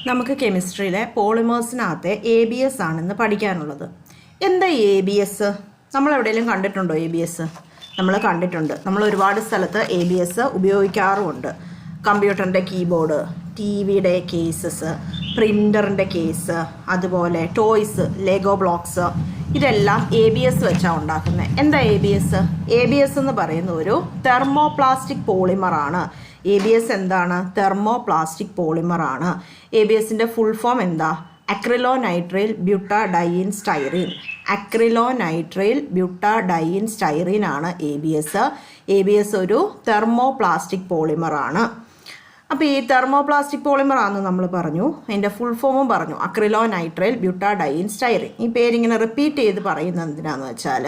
നമുക്ക് കെമിസ്ട്രിയിലെ പോളിമേഴ്സിനകത്തെ ABS ആണെന്ന് പഠിക്കാനുള്ളത്. എന്താ ABS? നമ്മൾ എവിടെയെങ്കിലും കണ്ടിട്ടുണ്ടോ ABS? നമ്മൾ കണ്ടിട്ടുണ്ട്. നമ്മൾ ഒരുപാട് സ്ഥലത്ത് ABS ഉപയോഗിക്കാറുമുണ്ട്. കമ്പ്യൂട്ടറിൻ്റെ കീബോർഡ്, TV-യുടെ കേസസ്, പ്രിൻ്ററിൻ്റെ കേസ്, അതുപോലെ ടോയ്സ്, ലെഗോ ബ്ലോക്സ്, ഇതെല്ലാം ABS വെച്ചാണ് ഉണ്ടാക്കുന്നത്. എന്താ ABS? ABS എന്ന് പറയുന്ന ഒരു തെർമോപ്ലാസ്റ്റിക് പോളിമറാണ്. ABS എന്താണ്? തെർമോപ്ലാസ്റ്റിക് പോളിമറാണ്. ABSൻ്റെ ഫുൾ ഫോം എന്താ? അക്രിലോനൈട്രൈൽ ബ്യൂട്ടാഡൈൻ സ്റ്റൈറീൻ. അക്രിലോനൈട്രൈൽ ബ്യൂട്ടാഡൈൻ സ്റ്റൈറീൻ ആണ് ABS. ABS ഒരു തെർമോപ്ലാസ്റ്റിക് പോളിമറാണ്. അപ്പോൾ ഈ തെർമോപ്ലാസ്റ്റിക് പോളിമർ ആണെന്ന് നമ്മൾ പറഞ്ഞു, അതിൻ്റെ ഫുൾ ഫോമും പറഞ്ഞു, അക്രിലോനൈട്രൈൽ ബ്യൂട്ടാഡൈൻ സ്റ്റൈറീൻ. ഈ പേരിങ്ങനെ റിപ്പീറ്റ് ചെയ്ത് പറയുന്നത് എന്തിനാണെന്ന് വെച്ചാൽ,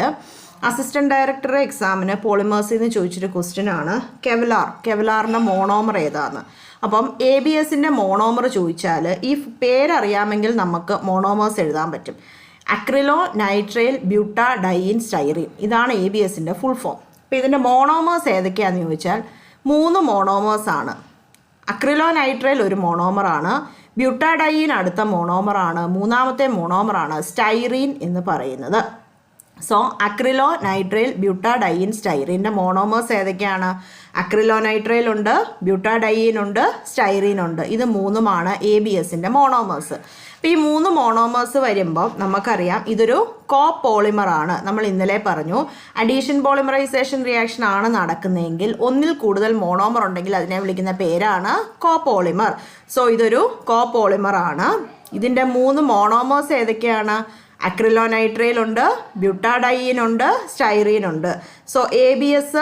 അസിസ്റ്റൻറ്റ് ഡയറക്ടർ എക്സാമിന് പോളിമേഴ്സിൽ നിന്ന് ചോദിച്ചൊരു ക്വസ്റ്റ്യൻ ആണ് കെവലാറിൻ്റെ മോണോമർ ഏതാന്ന്. അപ്പം ABSൻ്റെ മോണോമർ ചോദിച്ചാൽ ഈ പേരറിയാമെങ്കിൽ നമുക്ക് മോണോമേഴ്സ് എഴുതാൻ പറ്റും. അക്രിലോനൈട്രൈൽ ബ്യൂട്ടാഡൈൻ സ്റ്റൈറീൻ, ഇതാണ് ABSൻ്റെ ഫുൾ ഫോം. അപ്പോൾ ഇതിൻ്റെ മോണോമേഴ്സ് ഏതൊക്കെയാണെന്ന് ചോദിച്ചാൽ 3 മോണോമേഴ്സാണ്. അക്രിലോനൈട്രൈൽ ഒരു മോണോമറാണ്, ബ്യൂട്ടാഡൈൻ അടുത്ത മോണോമറാണ്, മൂന്നാമത്തെ മോണോമറാണ് സ്റ്റൈറീൻ എന്ന് പറയുന്നത്. സോ അക്രിലോനൈട്രൈൽ ബ്യൂട്ടാഡൈൻ സ്റ്റൈറീൻ്റെ മോണോമേഴ്സ് ഏതൊക്കെയാണ്? അക്രിലോനൈട്രൈൽ ഉണ്ട്, ബ്യൂട്ടാഡൈൻ ഉണ്ട്, സ്റ്റൈറീൻ ഉണ്ട്. ഇത് മൂന്നുമാണ് ABSൻ്റെ മോണോമേഴ്സ്. അപ്പോൾ ഈ 3 മോണോമേഴ്സ് വരുമ്പോൾ നമുക്കറിയാം ഇതൊരു കോപോളിമറാണ്. നമ്മൾ ഇന്നലെ പറഞ്ഞു, അഡീഷൻ പോളിമറൈസേഷൻ റിയാക്ഷൻ ആണ് നടക്കുന്നതെങ്കിൽ ഒന്നിൽ കൂടുതൽ മോണോമർ ഉണ്ടെങ്കിൽ അതിനെ വിളിക്കുന്ന പേരാണ് കോപോളിമർ. സോ ഇതൊരു കോപോളിമറാണ്. ഇതിൻ്റെ 3 മോണോമേഴ്സ് ഏതൊക്കെയാണ്? അക്രിലോനൈട്രൈൽ ഉണ്ട്, ബ്യൂട്ടാഡൈൻ ഉണ്ട്, സ്റ്റൈറീൻ ഉണ്ട്. സോ ABS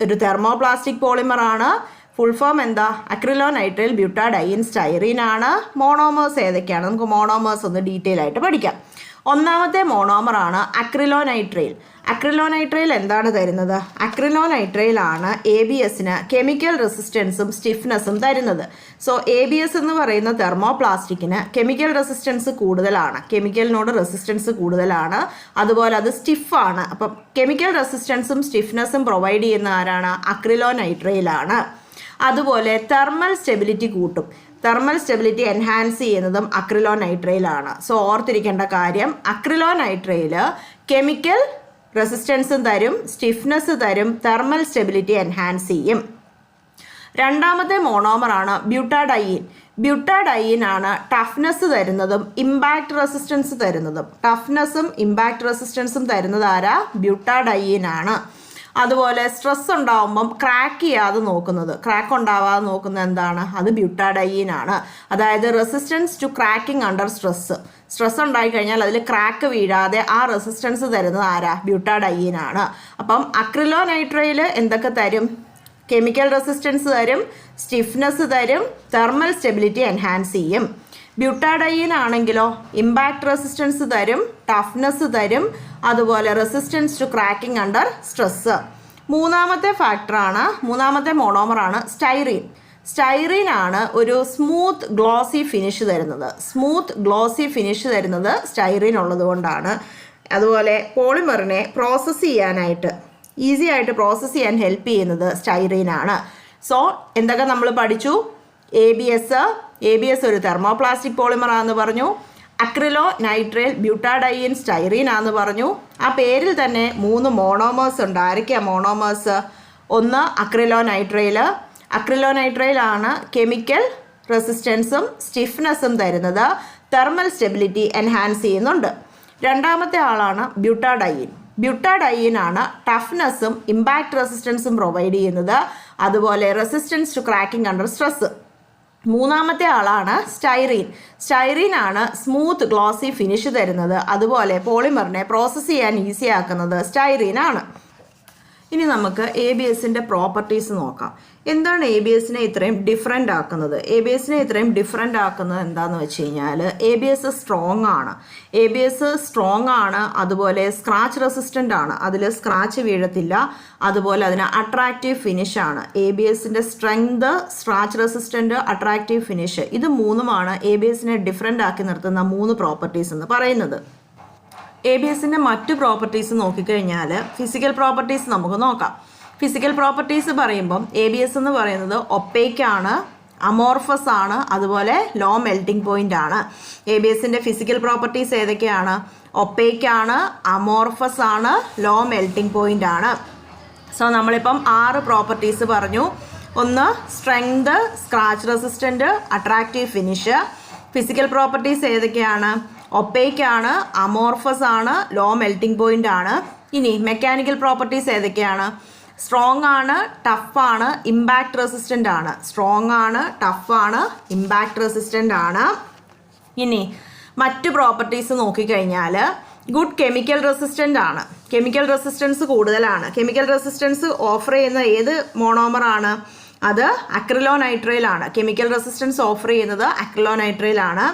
ഒരു തെർമോപ്ലാസ്റ്റിക് പോളിമറാണ്. ഫുൾ ഫോം എന്താ? അക്രിലോനൈട്രൈൽ ബ്യൂട്ടാഡൈൻ സ്റ്റൈറീൻ ആണ്. മോണോമേഴ്സ് ഏതൊക്കെയാണ്? നമുക്ക് മോണോമേഴ്സ് ഒന്ന് ഡീറ്റെയിൽ ആയിട്ട് പഠിക്കാം. ഒന്നാമത്തെ മോണോമറാണ് അക്രിലോനൈട്രൈൽ. അക്രിലോനൈട്രൈൽ എന്താണ് തരുന്നത്? അക്രിലോനൈട്രൈൽ ആണ് ABSന് കെമിക്കൽ റെസിസ്റ്റൻസും സ്റ്റിഫ്നെസ്സും തരുന്നത്. സോ ABS എന്ന് പറയുന്ന തെർമോപ്ലാസ്റ്റിക്കിന് കെമിക്കൽ റെസിസ്റ്റൻസ് കൂടുതലാണ്, കെമിക്കലിനോട് റെസിസ്റ്റൻസ് കൂടുതലാണ്, അതുപോലെ അത് സ്റ്റിഫാണ്. അപ്പം കെമിക്കൽ റെസിസ്റ്റൻസും സ്റ്റിഫ്നെസ്സും പ്രൊവൈഡ് ചെയ്യുന്ന ആരാണ്? അക്രിലോനൈട്രൈലാണ്. അതുപോലെ തെർമൽ സ്റ്റെബിലിറ്റി കൂട്ടും. തെർമൽ സ്റ്റെബിലിറ്റി എൻഹാൻസ് ചെയ്യുന്നതും അക്രിലോനൈട്രൈലാണ്. സോ ഓർത്തിരിക്കേണ്ട കാര്യം, അക്രിലോനൈട്രൈൽ കെമിക്കൽ റെസിസ്റ്റൻസും തരും, സ്റ്റിഫ്നെസ് തരും, തെർമൽ സ്റ്റെബിലിറ്റി എൻഹാൻസ് ചെയ്യും. രണ്ടാമത്തെ മോണോമറാണ് ബ്യൂട്ടാഡൈൻ. ബ്യൂട്ടാഡൈൻ ആണ് ടഫ്നെസ് തരുന്നതും ഇമ്പാക്റ്റ് റെസിസ്റ്റൻസ് തരുന്നതും. ടഫ്നെസ്സും ഇമ്പാക്റ്റ് റെസിസ്റ്റൻസും തരുന്നത് ആരാ? ബ്യൂട്ടാഡൈൻ ആണ്. അതുപോലെ സ്ട്രെസ് ഉണ്ടാകുമ്പം ക്രാക്ക് ചെയ്യാതെ നോക്കുന്നത്, ക്രാക്ക് ഉണ്ടാവാതെ നോക്കുന്നത് എന്താണ്? അത് ബ്യൂട്ടാഡൈൻ ആണ്. അതായത് resistance to cracking under stress ഉണ്ടായിക്കഴിഞ്ഞാൽ അതിൽ ക്രാക്ക് വീഴാതെ ആ റെസിസ്റ്റൻസ് തരുന്നത് ആരാ? ബ്യൂട്ടാഡൈൻ ആണ്. അപ്പം അക്രിലോനൈട്രൈൽ എന്തൊക്കെ തരും? കെമിക്കൽ റെസിസ്റ്റൻസ് തരും, സ്റ്റിഫ്നെസ് തരും, തെർമൽ സ്റ്റെബിലിറ്റി എൻഹാൻസ് ചെയ്യും. ബ്യൂട്ടാഡൈൻ ആണെങ്കിലോ ഇമ്പാക്റ്റ് റെസിസ്റ്റൻസ് തരും, ടഫ്നെസ് തരും, അതുപോലെ resistance to cracking under stress. മൂന്നാമത്തെ മോണോമറാണ് സ്റ്റൈറീൻ. സ്റ്റൈറീൻ ആണ് ഒരു സ്മൂത്ത് ഗ്ലോസി ഫിനിഷ് തരുന്നത്. സ്റ്റൈറീൻ ഉള്ളത് കൊണ്ടാണ്. അതുപോലെ പോളിമറിനെ പ്രോസസ്സ് ചെയ്യാനായിട്ട്, ഈസി ആയിട്ട് പ്രോസസ്സ് ചെയ്യാൻ ഹെൽപ്പ് ചെയ്യുന്നത് സ്റ്റൈറീൻ ആണ്. സോ എന്തൊക്കെ നമ്മൾ പഠിച്ചു? ABS ഒരു തെർമോപ്ലാസ്റ്റിക് പോളിമറാണെന്ന് പറഞ്ഞു. അക്രിലോനൈട്രൈൽ ബ്യൂട്ടാഡൈൻ സ്റ്റൈറീൻ ആണെന്ന് പറഞ്ഞു. ആ പേരിൽ തന്നെ 3 മോണോമേഴ്സ് ഉണ്ട്. ആരൊക്കെയാണ് മോണോമേഴ്സ്? ഒന്ന് അക്രിലോനൈട്രൈൽ ആണ് കെമിക്കൽ റെസിസ്റ്റൻസും സ്റ്റിഫ്നെസ്സും തരുന്നത്, തെർമൽ സ്റ്റെബിലിറ്റി എൻഹാൻസ് ചെയ്യുന്നുണ്ട്. രണ്ടാമത്തെ ആളാണ് ബ്യൂട്ടാഡൈൻ ആണ് ടഫ്നെസ്സും ഇമ്പാക്റ്റ് റെസിസ്റ്റൻസും പ്രൊവൈഡ് ചെയ്യുന്നത്, അതുപോലെ resistance to cracking under stress. മൂന്നാമത്തെ ആളാണ് സ്റ്റൈറീൻ ആണ് സ്മൂത്ത് ഗ്ലോസി ഫിനിഷ് തരുന്നത്, അതുപോലെ പോളിമറിനെ പ്രോസസ്സ് ചെയ്യാൻ ഈസി ആക്കുന്നത് സ്റ്റൈറീൻ ആണ്. ഇനി നമുക്ക് ABSൻ്റെ പ്രോപ്പർട്ടീസ് നോക്കാം. എന്താണ് ABSനെ ഇത്രയും ഡിഫറെൻ്റ് ആക്കുന്നത്? എന്താണെന്ന് വെച്ച് കഴിഞ്ഞാൽ ABS സ്ട്രോങ് ആണ്, അതുപോലെ സ്ക്രാച്ച് റെസിസ്റ്റൻ്റ് ആണ്, അതിൽ സ്ക്രാച്ച് വീഴത്തില്ല, അതുപോലെ അതിന് അട്രാക്റ്റീവ് ഫിനിഷ് ആണ്. ABSൻ്റെ strength, scratch resistant, attractive finish, ഇത് മൂന്നുമാണ് ABSനെ ഡിഫറെൻ്റ് ആക്കി നിർത്തുന്ന 3 പ്രോപ്പർട്ടീസ് എന്ന് പറയുന്നത്. ABSൻ്റെ മറ്റു പ്രോപ്പർട്ടീസ് നോക്കിക്കഴിഞ്ഞാൽ ഫിസിക്കൽ പ്രോപ്പർട്ടീസ് നമുക്ക് നോക്കാം. ഫിസിക്കൽ പ്രോപ്പർട്ടീസ് പറയുമ്പം ABS എന്ന് പറയുന്നത് ഒപ്പേക്ക് ആണ്, അമോർഫസ് ആണ്, അതുപോലെ ലോ മെൽറ്റിംഗ് പോയിന്റ് ആണ്. ABSന്റെ ഫിസിക്കൽ പ്രോപ്പർട്ടീസ് ഏതൊക്കെയാണ്? ഒപ്പേക്ക് ആണ്, അമോർഫസ് ആണ്, ലോ മെൽറ്റിംഗ് പോയിന്റ് ആണ്. സോ നമ്മളിപ്പം 6 പ്രോപ്പർട്ടീസ് പറഞ്ഞു. ഒന്ന് strength, scratch resistant, attractive finish. Physical properties ഏതൊക്കെയാണ്? ഒപ്പേക്ക് ആണ്, അമോർഫസ് ആണ്, ലോ മെൽറ്റിംഗ് പോയിന്റ് ആണ്. ഇനി മെക്കാനിക്കൽ പ്രോപ്പർട്ടീസ് ഏതൊക്കെയാണ്? സ്ട്രോങ് ആണ്, ടഫ് ആണ്, ഇമ്പാക്ട് റെസിസ്റ്റൻ്റ് ആണ്. സ്ട്രോങ് ആണ്, ടഫ് ആണ്, ഇമ്പാക്ട് റെസിസ്റ്റൻ്റ് ആണ്. ഇനി മറ്റ് പ്രോപ്പർട്ടീസ് നോക്കിക്കഴിഞ്ഞാൽ ഗുഡ് കെമിക്കൽ റെസിസ്റ്റൻ്റ് ആണ്. കെമിക്കൽ റെസിസ്റ്റൻസ് കൂടുതലാണ്. കെമിക്കൽ റെസിസ്റ്റൻസ് ഓഫർ ചെയ്യുന്ന ഏത് മോണോമറാണ്? അത് അക്രിലോനൈട്രൈൽ ആണ്. കെമിക്കൽ റെസിസ്റ്റൻസ് ഓഫർ ചെയ്യുന്നത് അക്രിലോനൈട്രൈൽ ആണ്.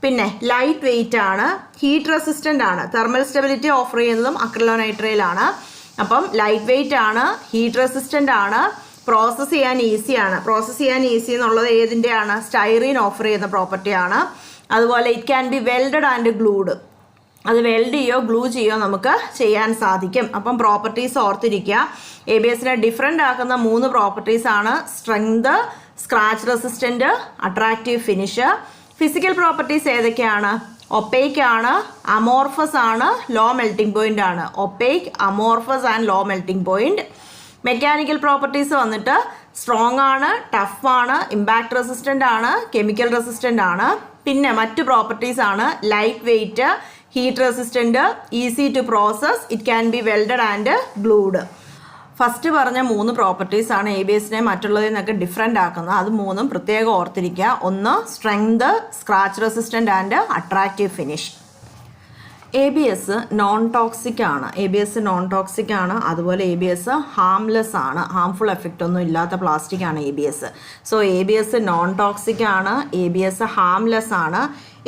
പിന്നെ ലൈറ്റ് വെയിറ്റ് ആണ്, ഹീറ്റ് റെസിസ്റ്റൻ്റ് ആണ്. തെർമൽ സ്റ്റെബിലിറ്റി ഓഫർ ചെയ്യുന്നതും അക്രിലോനൈട്രൈൽ ആണ്. അപ്പം ലൈറ്റ് വെയിറ്റ് ആണ്, ഹീറ്റ് റെസിസ്റ്റൻ്റ് ആണ്, പ്രോസസ്സ് ചെയ്യാൻ ഈസിയാണ്. പ്രോസസ്സ് ചെയ്യാൻ ഈസി എന്നുള്ളത് ഏതിൻ്റെയാണ്? സ്റ്റൈറീൻ ഓഫർ ചെയ്യുന്ന പ്രോപ്പർട്ടിയാണ്. അതുപോലെ it can be welded and glued. അത് വെൽഡ് ചെയ്യോ ഗ്ലൂ ചെയ്യോ നമുക്ക് ചെയ്യാൻ സാധിക്കും. അപ്പം പ്രോപ്പർട്ടീസ് ഓർത്തിരിക്കുക. ABSനെ ഡിഫറെൻ്റ് ആക്കുന്ന 3 പ്രോപ്പർട്ടീസ് ആണ് strength, scratch resistant, attractive finish. Physical properties ഏതൊക്കെയാണ്? ഒപ്പേക്ക് ആണ്, അമോർഫസ് ആണ്, ലോ മെൽറ്റിംഗ് പോയിന്റ് ആണ്. Opaque, amorphous and low melting point. Mechanical properties വന്നിട്ട് സ്ട്രോങ് ആണ്, ടഫ് ആണ്, ഇമ്പാക്ട് റെസിസ്റ്റൻ്റ് ആണ്, കെമിക്കൽ റെസിസ്റ്റൻ്റ് ആണ്. പിന്നെ മറ്റ് പ്രോപ്പർട്ടീസ് ആണ് light weight, heat resistant, easy to process, it can be welded and glued. First പറഞ്ഞ 3 പ്രോപ്പർട്ടീസ് ആണ് ABSനെ മറ്റുള്ളതിൽ നിന്നൊക്കെ ഡിഫറെൻ്റ് ആക്കുന്നത്. അത് 3ഉം പ്രത്യേകം ഓർത്തിരിക്കുക. ഒന്ന് strength, scratch resistant and attractive finish. ABS non toxic ആണ്. ABS നോൺ ടോക്സിക് ആണ്. അതുപോലെ ABS ഹാംലെസ് ആണ്. ഹാംഫുൾ എഫക്റ്റ് ഒന്നും ഇല്ലാത്ത പ്ലാസ്റ്റിക് ആണ് ABS. So ABS non toxic ആണ്. ABS ഹാംലെസ് ആണ്.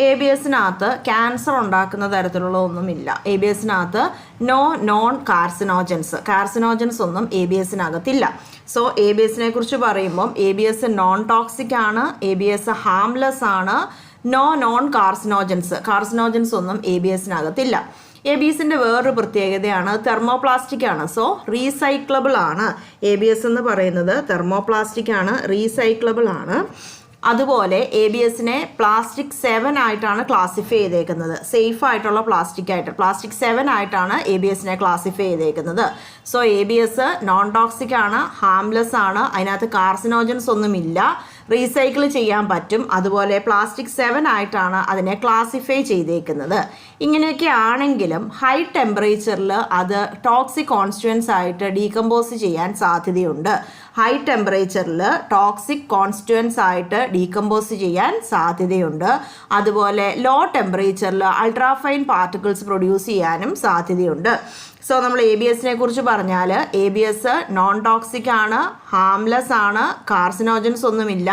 ABSനകത്ത് ക്യാൻസർ ഉണ്ടാക്കുന്ന തരത്തിലുള്ള ഒന്നുമില്ല. ABSനകത്ത് നോൺ കാർസിനോജൻസ് ഒന്നും ABSനകത്തില്ല. സോ ABSനെ കുറിച്ച് പറയുമ്പം ABS നോൺ ടോക്സിക് ആണ്, ABS ഹാംലെസ് ആണ്, നോൺ കാർസിനോജൻസ് ഒന്നും ABSനകത്തില്ല. ABSന്റെ വേറൊരു പ്രത്യേകതയാണ് തെർമോപ്ലാസ്റ്റിക് ആണ്. സോ റീസൈക്ലബിൾ ആണ്. ABS എന്ന് പറയുന്നത് തെർമോപ്ലാസ്റ്റിക് ആണ്, റീസൈക്ലബിൾ ആണ്. അതുപോലെ ABSനെ പ്ലാസ്റ്റിക് 7 ആയിട്ടാണ് ക്ലാസിഫൈ ചെയ്തേക്കുന്നത്. സേഫ് ആയിട്ടുള്ള പ്ലാസ്റ്റിക് 7 ആയിട്ടാണ് ABSനെ ക്ലാസിഫൈ ചെയ്തേക്കുന്നത്. സോ ABS നോൺ ടോക്സിക് ആണ്, ഹാംലെസ് ആണ്, അതിനകത്ത് കാർസിനോജൻസ് ഒന്നുമില്ല, റീസൈക്കിൾ ചെയ്യാൻ പറ്റും. അതുപോലെ പ്ലാസ്റ്റിക് 7 ആയിട്ടാണ് അതിനെ ക്ലാസിഫൈ ചെയ്തേക്കുന്നത്. ഇങ്ങനെയൊക്കെ ആണെങ്കിലും ഹൈ ടെമ്പറേച്ചറിൽ അത് ടോക്സിക് കോൺസ്റ്റുവൻസ് ആയിട്ട് ഡീകമ്പോസ് ചെയ്യാൻ സാധ്യതയുണ്ട്. ഹൈ ടെമ്പറേച്ചറിൽ ടോക്സിക് കോൺസ്റ്റുവൻസ് ആയിട്ട് ഡീകമ്പോസ് ചെയ്യാൻ സാധ്യതയുണ്ട്. അതുപോലെ ലോ ടെമ്പറേച്ചറിൽ അൾട്രാഫൈൻ പാർട്ടിക്കിൾസ് പ്രൊഡ്യൂസ് ചെയ്യാനും സാധ്യതയുണ്ട്. സോ നമ്മൾ ABSനെ കുറിച്ച് പറഞ്ഞാൽ ABS നോൺ ടോക്സിക് ആണ്, ഹാംലെസ് ആണ്, കാർസിനോജൻസ് ഒന്നുമില്ല,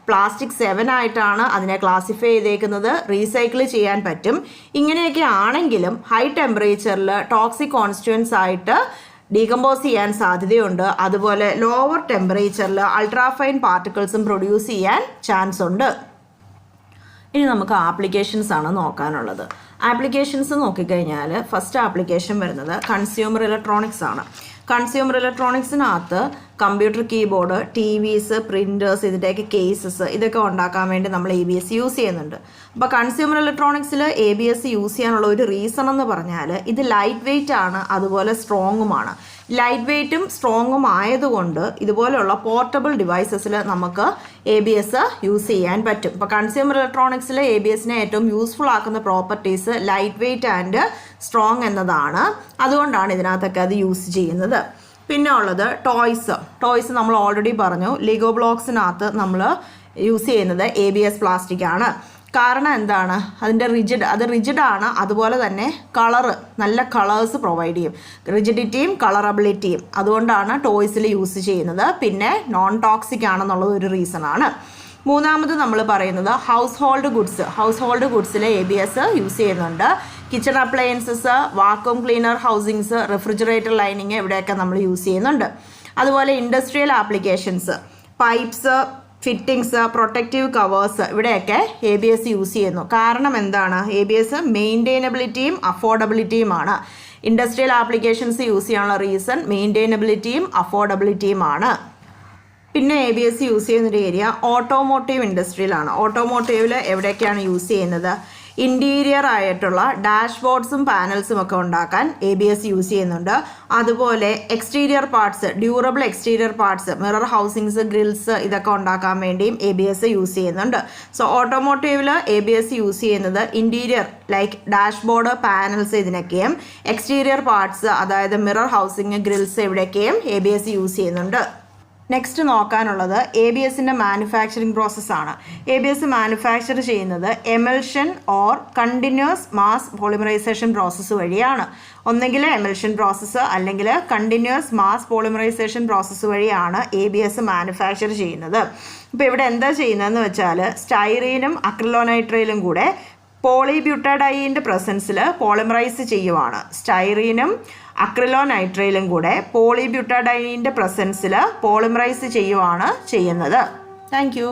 പ്ലാസ്റ്റിക് 7 ആയിട്ടാണ് അതിനെ ക്ലാസിഫൈ ചെയ്തേക്കുന്നത്, റീസൈക്കിൾ ചെയ്യാൻ പറ്റും. ഇങ്ങനെയൊക്കെ ആണെങ്കിലും ഹൈ ടെമ്പറേച്ചറിൽ ടോക്സിക് കോൺസ്റ്റുവൻസ് ആയിട്ട് ഡീകമ്പോസ് ചെയ്യാൻ സാധ്യതയുണ്ട്. അതുപോലെ ലോവർ ടെമ്പറേച്ചറിൽ അൾട്രാഫൈൻ പാർട്ടിക്കിൾസും പ്രൊഡ്യൂസ് ചെയ്യാൻ ചാൻസ് ഉണ്ട്. ഇനി നമുക്ക് ആപ്ലിക്കേഷൻസ് ആണ് നോക്കാനുള്ളത്. ആപ്ലിക്കേഷൻസ് നോക്കിക്കഴിഞ്ഞാൽ ഫസ്റ്റ് ആപ്ലിക്കേഷൻ വരുന്നത് കൺസ്യൂമർ ഇലക്ട്രോണിക്സ് ആണ്. കൺസ്യൂമർ ഇലക്ട്രോണിക്സിനകത്ത് കമ്പ്യൂട്ടർ കീബോർഡ്, TVs, പ്രിൻറ്റേഴ്സ്, ഇതിൻ്റെയൊക്കെ കേസസ് ഇതൊക്കെ ഉണ്ടാക്കാൻ വേണ്ടി നമ്മൾ ABS യൂസ് ചെയ്യുന്നുണ്ട്. അപ്പോൾ കൺസ്യൂമർ ഇലക്ട്രോണിക്സിൽ ABS യൂസ് ചെയ്യാനുള്ള ഒരു റീസൺ എന്ന് പറഞ്ഞാൽ ഇത് ലൈറ്റ് വെയിറ്റ് ആണ്, അതുപോലെ സ്ട്രോങ്ങുമാണ്. ലൈറ്റ് വെയിറ്റും സ്ട്രോങ്ങും ആയതുകൊണ്ട് ഇതുപോലെയുള്ള പോർട്ടബിൾ ഡിവൈസസിൽ നമുക്ക് ABS യൂസ് ചെയ്യാൻ പറ്റും. ഇപ്പോൾ കൺസ്യൂമർ ഇലക്ട്രോണിക്സിൽ ABSനെ ഏറ്റവും യൂസ്ഫുൾ ആക്കുന്ന properties light weight and strong എന്നതാണ്. അതുകൊണ്ടാണ് ഇതിനകത്തൊക്കെ അത് യൂസ് ചെയ്യുന്നത്. പിന്നെ ഉള്ളത് ടോയ്സ് നമ്മൾ ഓൾറെഡി പറഞ്ഞു. ലിഗോ ബ്ലോക്സിനകത്ത് നമ്മൾ യൂസ് ചെയ്യുന്നത് ABS പ്ലാസ്റ്റിക് ആണ്. കാരണം എന്താണ്? അതിൻ്റെ റിജിഡാണ്. അതുപോലെ തന്നെ നല്ല കളേഴ്സ് പ്രൊവൈഡ് ചെയ്യും, റിജിഡിറ്റിയും കളറബിലിറ്റിയും. അതുകൊണ്ടാണ് ടോയ്സിൽ യൂസ് ചെയ്യുന്നത്. പിന്നെ നോൺ ടോക്സിക് ആണെന്നുള്ളത് ഒരു റീസൺ ആണ്. മൂന്നാമത് നമ്മൾ പറയുന്നത് ഹൗസ് ഹോൾഡ് ഗുഡ്സിൽ ABS യൂസ് ചെയ്യുന്നുണ്ട്. Kitchen appliances, vacuum cleaner housings, refrigerator lining ഇവിടെയൊക്കെ നമ്മൾ യൂസ് ചെയ്യുന്നുണ്ട്. അതുപോലെ industrial applications, pipes, fittings, protective covers ഇവിടെയൊക്കെ ABS യൂസ് ചെയ്യുന്നു. കാരണം എന്താണ്? ABS മെയിൻറ്റെയിനബിലിറ്റിയും അഫോർഡബിലിറ്റിയുമാണ്. ഇൻഡസ്ട്രിയൽ ആപ്ലിക്കേഷൻസ് യൂസ് ചെയ്യാനുള്ള റീസൺ മെയിൻറ്റെയിനബിലിറ്റിയും അഫോർഡബിലിറ്റിയുമാണ്. പിന്നെ ABS യൂസ് ചെയ്യുന്നൊരു ഏരിയ ഓട്ടോമോട്ടീവ് ഇൻഡസ്ട്രിയിലാണ്. ഓട്ടോമോട്ടീവിൽ എവിടെയൊക്കെയാണ് യൂസ് ചെയ്യുന്നത്? ഇൻറ്റീരിയർ ആയിട്ടുള്ള ഡാഷ്ബോർഡ്സും പാനൽസും ഒക്കെ ഉണ്ടാക്കാൻ ABS യൂസ് ചെയ്യുന്നുണ്ട്. അതുപോലെ exterior parts, durable exterior parts, mirror housings, grills ഇതൊക്കെ ഉണ്ടാക്കാൻ വേണ്ടിയും ABS യൂസ് ചെയ്യുന്നുണ്ട്. സോ ഓട്ടോമോട്ടീവിൽ ABS യൂസ് ചെയ്യുന്നത് ഇൻറ്റീരിയർ ലൈക്ക് ഡാഷ്ബോർഡ്, പാനൽസ് ഇതിനൊക്കെയും, എക്സ്റ്റീരിയർ പാർട്സ് അതായത് മിറർ ഹൗസിങ്, ഗ്രിൽസ് ഇവിടെയൊക്കെയും ABS യൂസ് ചെയ്യുന്നുണ്ട്. നെക്സ്റ്റ് നോക്കാനുള്ളത് ABSൻ്റെ മാനുഫാക്ചറിങ് പ്രോസസ്സാണ്. ABS മാനുഫാക്ചർ ചെയ്യുന്നത് emulsion or continuous mass polymerization process വഴിയാണ്. ഒന്നെങ്കിൽ എമൽഷൻ പ്രോസസ്സ് അല്ലെങ്കിൽ കണ്ടിന്യൂസ് മാസ് പോളിമറൈസേഷൻ പ്രോസസ്സ് വഴിയാണ് ABS മാനുഫാക്ചർ ചെയ്യുന്നത്. ഇപ്പോൾ ഇവിടെ എന്താ ചെയ്യുന്നതെന്ന് വെച്ചാൽ സ്റ്റൈറീനും അക്രിലോനൈട്രൈലും കൂടെ പോളിബ്യൂട്ടഡൈൻ്റെ പ്രസൻസിൽ പോളിമറൈസ് ചെയ്യുവാണ്. സ്റ്റൈറീനും അക്രിലോനൈട്രൈലും കൂടെ പോളിബ്യൂട്ടഡൈൻ്റെ പ്രസൻസിൽ പോളിമറൈസ് ചെയ്യുവാണ് ചെയ്യുന്നത്. Thank you.